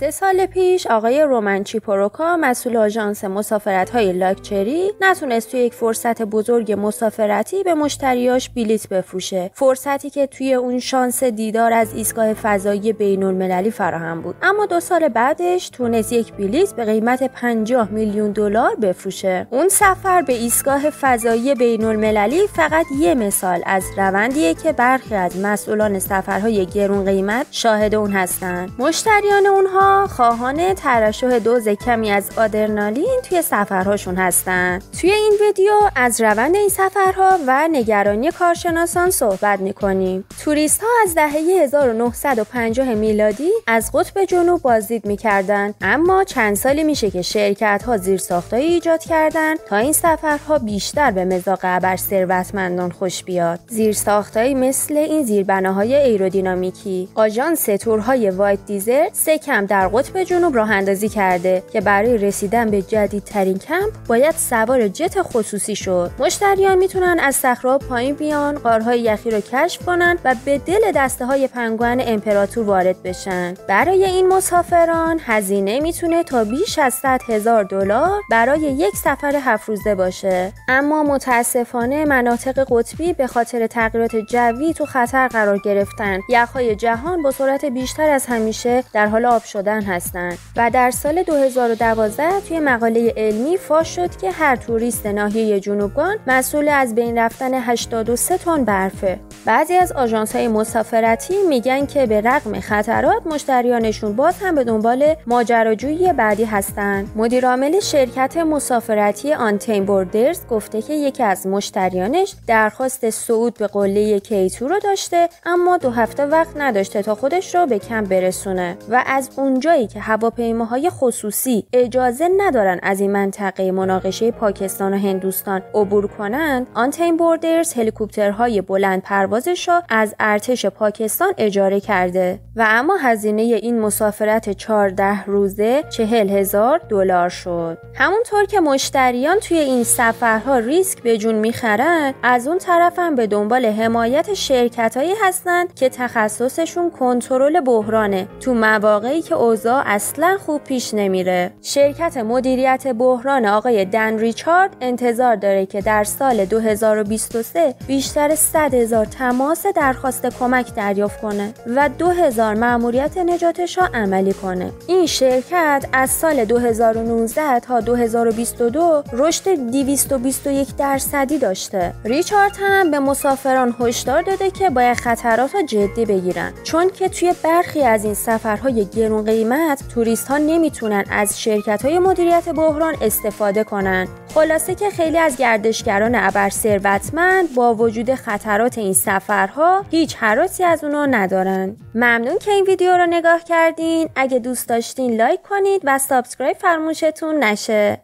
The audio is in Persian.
3 سال پیش آقای رومن چیپوروکا مسئول آژانس مسافرت‌های لاکچری نتونست توی یک فرصت بزرگ مسافرتی به مشتریاش بلیت بفروشه. فرصتی که توی اون شانس دیدار از ایستگاه فضایی بین‌المللی فراهم بود. اما 2 سال بعدش تونست یک بلیت به قیمت 50 میلیون دلار بفروشه. اون سفر به ایستگاه فضایی بین‌المللی فقط یه مثال از روندیه که برخی از مسئولان سفرهای گرون قیمت شاهد اون هستن. مشتریان اونها خواهان ترشح دوز کمی از آدرنالین توی سفرهاشون هستن. توی این ویدیو از روند این سفرها و نگرانی کارشناسان صحبت میکنیم. توریست ها از دهه 1950 میلادی از قطب جنوب بازدید میکردن، اما چند سالی میشه که شرکت ها زیرساختایی ایجاد کردن تا این سفرها بیشتر به مذاق ابر ثروتمندان خوش بیاد. زیرساختایی مثل این زیربناهای ایرودینامیکی. آژانس تورهای وایت دیزر سکم در قطب جنوب راه اندازی کرده که برای رسیدن به جدیدترین کمپ باید سوار جت خصوصی شد. مشتریان میتونن از صخره‌ها پایین بیان، غارهای یخی رو کشف کنن و به دل دسته‌های پنگوئن امپراتور وارد بشن. برای این مسافران هزینه میتونه تا بیش از $100,000 برای یک سفر 7 روزه باشه. اما متاسفانه مناطق قطبی به خاطر تغییرات جوی تو خطر قرار گرفتن. یخ‌های جهان با سرعت بیشتر از همیشه در حال آب شدن هستند و در سال 2012 توی مقاله علمی فاش شد که هر توریست ناحیه جنوبگان مسئول از بین رفتن 83 تن برفه. بعضی از آژانس‌های مسافرتی میگن که به رغم خطرات مشتریانشون باز هم به دنبال ماجراجویی بعدی هستن. مدیر عامل شرکت مسافرتی آنتین بوردرز گفته که یکی از مشتریانش درخواست صعود به قله K2 رو داشته، اما 2 هفته وقت نداشته تا خودش رو به کمپ برسونه و از اونجایی که هواپیماهای خصوصی اجازه ندارن از این منطقه مناقشه پاکستان و هندوستان عبور کنند، آنتین بوردرز هلیکوپترهای بلند پروازش رو از ارتش پاکستان اجاره کرده و اما هزینه این مسافرت 14 روزه $40,000 شد. همونطور که مشتریان توی این سفرها ریسک به جون میخرن، از اون طرف هم به دنبال حمایت شرکتایی هستن که تخصصشون کنترل بحرانه تو مواقعی که اوضاع اصلا خوب پیش نمیره. شرکت مدیریت بحران آقای دن ریچارد انتظار داره که در سال 2023 بیشتر 100,000 تماس درخواست کمک دریافت کنه و 2,000 مأموریت نجاتش را عملی کنه. این شرکت از سال 2019 تا 2022 رشد 221% داشته. ریچارد هم به مسافران هشدار داده که باید خطرات را جدی بگیرن، چون که توی برخی از این سفرهای گرون قیمت توریست ها نمیتونن از شرکت های مدیریت بحران استفاده کنن. خلاصه که خیلی از گردشگران ابر ثروتمند با وجود خطرات این سفرها هیچ هراسی از اونا ندارن. ممنون که این ویدیو رو نگاه کردین. اگه دوست داشتین لایک کنید و سابسکرایب فراموشتون نشه.